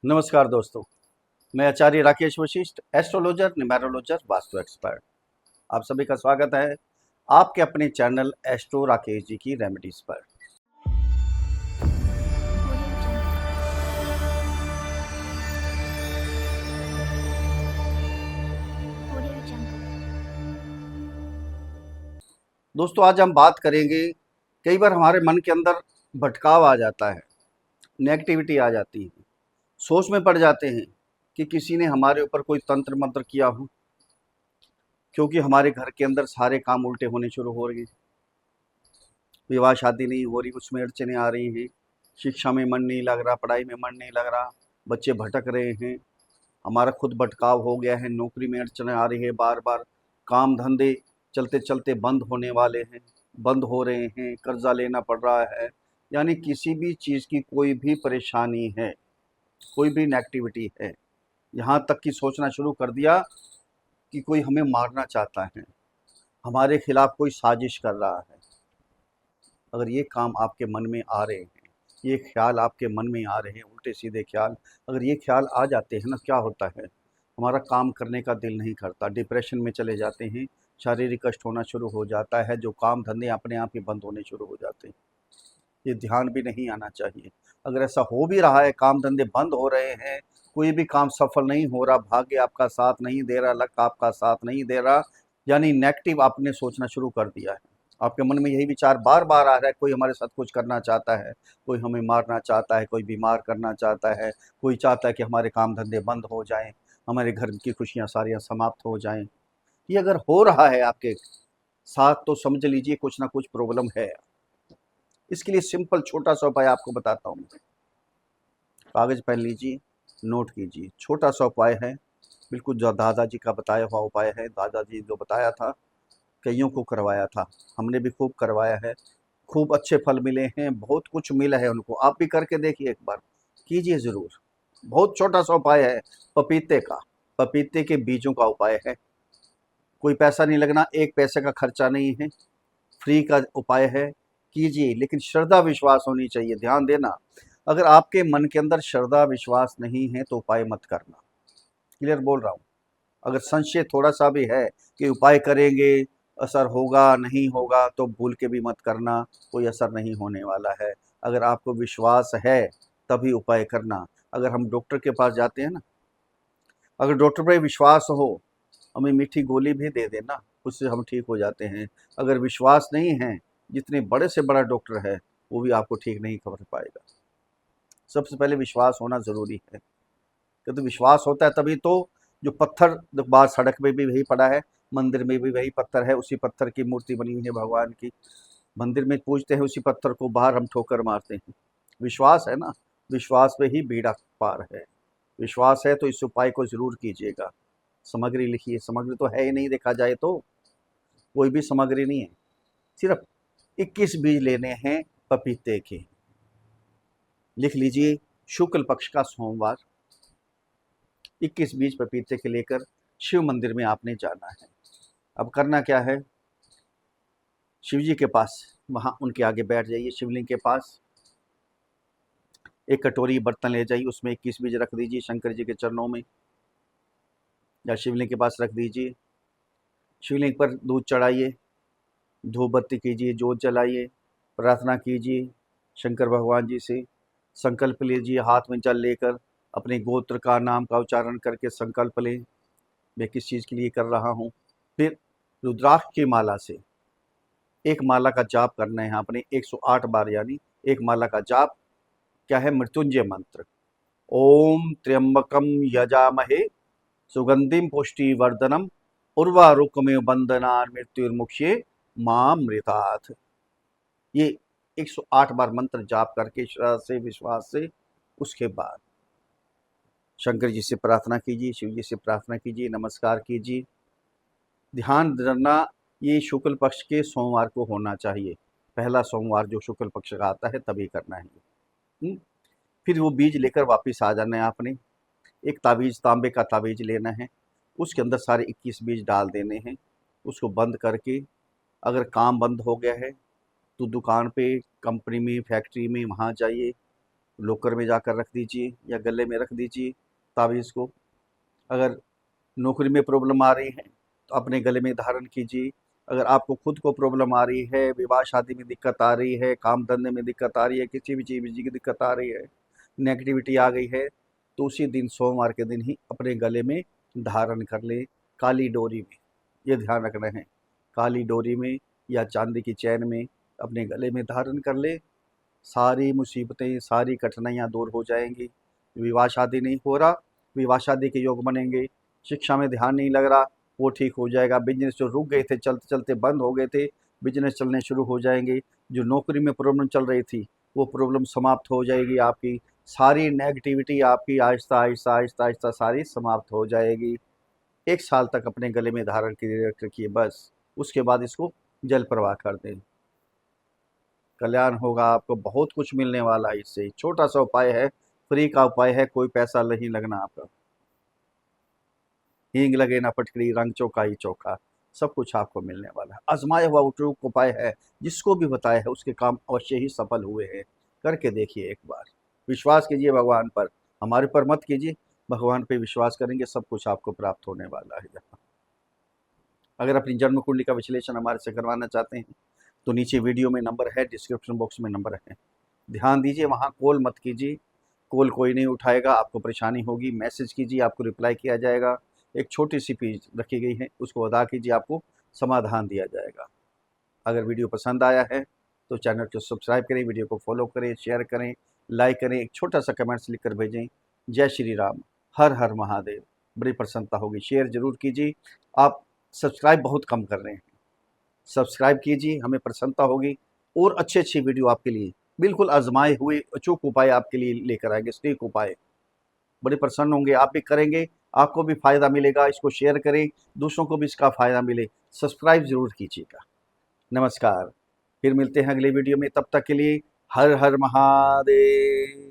नमस्कार दोस्तों, मैं आचार्य राकेश वशिष्ठ, एस्ट्रोलॉजर, न्यूमेरोलॉजर, वास्तु एक्सपर्ट। आप सभी का स्वागत है आपके अपने चैनल एस्ट्रो राकेश जी की रेमेडीज पर। दोस्तों, आज हम बात करेंगे, कई बार हमारे मन के अंदर भटकाव आ जाता है, नेगेटिविटी आ जाती है, सोच में पड़ जाते हैं कि किसी ने हमारे ऊपर कोई तंत्र मंत्र किया हो, क्योंकि हमारे घर के अंदर सारे काम उल्टे होने शुरू हो रहे हैं। विवाह शादी नहीं हो रही, उसमें अड़चने आ रही हैं, शिक्षा में मन नहीं लग रहा, पढ़ाई में मन नहीं लग रहा, बच्चे भटक रहे हैं, हमारा खुद भटकाव हो गया है, नौकरी में अड़चने आ रही है, बार बार काम धंधे चलते चलते बंद होने वाले हैं, बंद हो रहे हैं, कर्जा लेना पड़ रहा है। यानी किसी भी चीज़ की कोई भी परेशानी है, कोई भी नेगेटिविटी है, यहाँ तक कि सोचना शुरू कर दिया कि कोई हमें मारना चाहता है, हमारे खिलाफ कोई साजिश कर रहा है। अगर ये काम आपके मन में आ रहे हैं, ये ख्याल आपके मन में आ रहे हैं, उल्टे सीधे ख्याल, अगर ये ख्याल आ जाते हैं ना, क्या होता है, हमारा काम करने का दिल नहीं करता, डिप्रेशन में चले जाते हैं, शारीरिक कष्ट होना शुरू हो जाता है, जो काम धंधे अपने आप ही बंद होने शुरू हो जाते हैं। ये ध्यान भी नहीं आना चाहिए। अगर ऐसा हो भी रहा है, काम धंधे बंद हो रहे हैं, कोई भी काम सफल नहीं हो रहा, भाग्य आपका साथ नहीं दे रहा, लक आपका साथ नहीं दे रहा, यानी नेगेटिव आपने सोचना शुरू कर दिया है। आपके मन में यही विचार बार बार आ रहा है, कोई हमारे साथ कुछ करना चाहता है, कोई हमें मारना चाहता है, कोई बीमार करना चाहता है, कोई चाहता है कि हमारे काम धंधे बंद हो जाएं, हमारे घर की खुशियां सारियां समाप्त हो जाएं। ये अगर हो रहा है आपके साथ तो समझ लीजिए कुछ ना कुछ प्रॉब्लम है। इसके लिए सिंपल छोटा सा उपाय आपको बताता हूँ। कागज पेन लीजिए, नोट कीजिए। छोटा सा उपाय है, बिल्कुल जो दादाजी का बताया हुआ उपाय है। दादाजी जो बताया था, कईयों को करवाया था, हमने भी खूब करवाया है, खूब अच्छे फल मिले हैं, बहुत कुछ मिला है उनको। आप भी करके देखिए, एक बार कीजिए ज़रूर। बहुत छोटा सा उपाय है, पपीते का, पपीते के बीजों का उपाय है। कोई पैसा नहीं लगना, एक पैसे का खर्चा नहीं है, फ्री का उपाय है, कीजिए। लेकिन श्रद्धा विश्वास होनी चाहिए। ध्यान देना, अगर आपके मन के अंदर श्रद्धा विश्वास नहीं है तो उपाय मत करना। क्लियर बोल रहा हूँ। अगर संशय थोड़ा सा भी है कि उपाय करेंगे असर होगा नहीं होगा, तो भूल के भी मत करना, कोई असर नहीं होने वाला है। अगर आपको विश्वास है तभी उपाय करना। अगर हम डॉक्टर के पास जाते हैं ना, अगर डॉक्टर पर विश्वास हो, हमें मीठी गोली भी दे देना, उससे हम ठीक हो जाते हैं। अगर विश्वास नहीं है, जितने बड़े से बड़ा डॉक्टर है वो भी आपको ठीक नहीं कर पाएगा। सबसे पहले विश्वास होना ज़रूरी है, क्योंकि विश्वास होता है तभी तो, जो पत्थर बाहर सड़क में भी वही पड़ा है, मंदिर में भी वही पत्थर है, उसी पत्थर की मूर्ति बनी हुई है भगवान की, मंदिर में पूजते हैं उसी पत्थर को, बाहर हम ठोकर मारते हैं। विश्वास है ना, विश्वास पे ही बेड़ा पार है। विश्वास है तो इस उपाय को ज़रूर कीजिएगा। सामग्री लिखिए, सामग्री तो है ही नहीं, देखा जाए तो कोई भी सामग्री नहीं है, सिर्फ 21 बीज लेने हैं पपीते के। लिख लीजिए, शुक्ल पक्ष का सोमवार 21 बीज पपीते के लेकर शिव मंदिर में आपने जाना है। अब करना क्या है, शिव जी के पास, वहाँ उनके आगे बैठ जाइए, शिवलिंग के पास एक कटोरी बर्तन ले जाइए, उसमें 21 बीज रख दीजिए, शंकर जी के चरणों में या शिवलिंग के पास रख दीजिए। शिवलिंग पर दूध चढ़ाइए, धूप बत्ती कीजिए, जोत जलाइए, प्रार्थना कीजिए शंकर भगवान जी से। संकल्प लीजिए, हाथ में जल लेकर अपने गोत्र का नाम का उच्चारण करके संकल्प लें, मैं किस चीज़ के लिए कर रहा हूँ। फिर रुद्राक्ष की माला से एक माला का जाप करना है आपने 108 बार, यानी एक माला का जाप। क्या है, मृत्युंजय मंत्र। ओम त्र्यंबकम यजामहे सुगंधिम पुष्टिवर्धनम उर्वारुकमेव बंधनान् मृत्युर्मुक्षे मामृतात्। ये 108 बार मंत्र जाप करके श्रद्धा से, विश्वास से, उसके बाद शंकर जी से प्रार्थना कीजिए, शिव जी से प्रार्थना कीजिए, नमस्कार कीजिए। ध्यान रखना, ये शुक्ल पक्ष के सोमवार को होना चाहिए, पहला सोमवार जो शुक्ल पक्ष का आता है तभी करना है। फिर वो बीज लेकर वापस आ जाना है आपने। एक ताबीज़, तांबे का ताबीज़ लेना है, उसके अंदर सारे 21 बीज डाल देने हैं। उसको बंद करके, अगर काम बंद हो गया है तो दुकान पे, कंपनी में, फैक्ट्री में, वहाँ जाइए, लॉकर में जाकर रख दीजिए या गले में रख दीजिए ताबीज़ को। अगर नौकरी में प्रॉब्लम आ रही है तो अपने गले में धारण कीजिए। अगर आपको खुद को प्रॉब्लम आ रही है, विवाह शादी में दिक्कत आ रही है, काम धंधे में दिक्कत आ रही है, किसी भी चीज़ की दिक्कत आ रही है, नेगेटिविटी आ गई है, तो उसी दिन सोमवार के दिन ही अपने गले में धारण कर ले, काली डोरी में। ये ध्यान रखना है, काली डोरी में या चांदी की चैन में अपने गले में धारण कर ले। सारी मुसीबतें, सारी कठिनाइयाँ दूर हो जाएंगी। विवाह शादी नहीं हो रहा, विवाह शादी के योग बनेंगे। शिक्षा में ध्यान नहीं लग रहा, वो ठीक हो जाएगा। बिजनेस जो रुक गए थे, चलते चलते बंद हो गए थे, बिजनेस चलने शुरू हो जाएंगे। जो नौकरी में प्रॉब्लम चल रही थी, वो प्रॉब्लम समाप्त हो जाएगी आपकी। सारी नेगेटिविटी आपकी आहिस्ता आहिस्ता आहिस्ता आहिस्ता सारी समाप्त हो जाएगी। 1 साल तक अपने गले में धारण के रखिए बस। उसके बाद इसको जल प्रवाह कर दें, कल्याण होगा। आपको बहुत कुछ मिलने वाला है इससे। छोटा सा उपाय है, फ्री का उपाय है, कोई पैसा नहीं लगना आपका। हींग लगे ना फटकरी, रंग चौका ही चौका, सब कुछ आपको मिलने वाला है। आजमाया हुआ उपयुक्त उपाय है, जिसको भी बताया है उसके काम अवश्य ही सफल हुए हैं। करके देखिए एक बार, विश्वास कीजिए भगवान पर, हमारे पर मत कीजिए, भगवान पे विश्वास करेंगे, सब कुछ आपको प्राप्त होने वाला है। अगर अपनी जन्म कुंडली का विश्लेषण हमारे से करवाना चाहते हैं तो नीचे वीडियो में नंबर है, डिस्क्रिप्शन बॉक्स में नंबर है, ध्यान दीजिए। वहाँ कॉल मत कीजिए, कॉल कोई नहीं उठाएगा, आपको परेशानी होगी। मैसेज कीजिए, आपको रिप्लाई किया जाएगा। एक छोटी सी फीस रखी गई है, उसको अदा कीजिए, आपको समाधान दिया जाएगा। अगर वीडियो पसंद आया है तो चैनल को सब्सक्राइब करें, वीडियो को फॉलो करें, शेयर करें, लाइक करें, एक छोटा सा कमेंट्स लिख कर भेजें। जय श्री राम, हर हर महादेव। बड़ी प्रसन्नता होगी। शेयर जरूर कीजिए। आप सब्सक्राइब बहुत कम कर रहे हैं, सब्सक्राइब कीजिए, हमें प्रसन्नता होगी। और अच्छी अच्छी वीडियो आपके लिए बिल्कुल आजमाए हुए अचूक उपाय आपके लिए लेकर आएंगे, सटीक उपाय। बड़े प्रसन्न होंगे, आप भी करेंगे, आपको भी फायदा मिलेगा। इसको शेयर करें, दूसरों को भी इसका फायदा मिले। सब्सक्राइब जरूर कीजिएगा। नमस्कार, फिर मिलते हैं अगले वीडियो में, तब तक के लिए हर हर महादेव।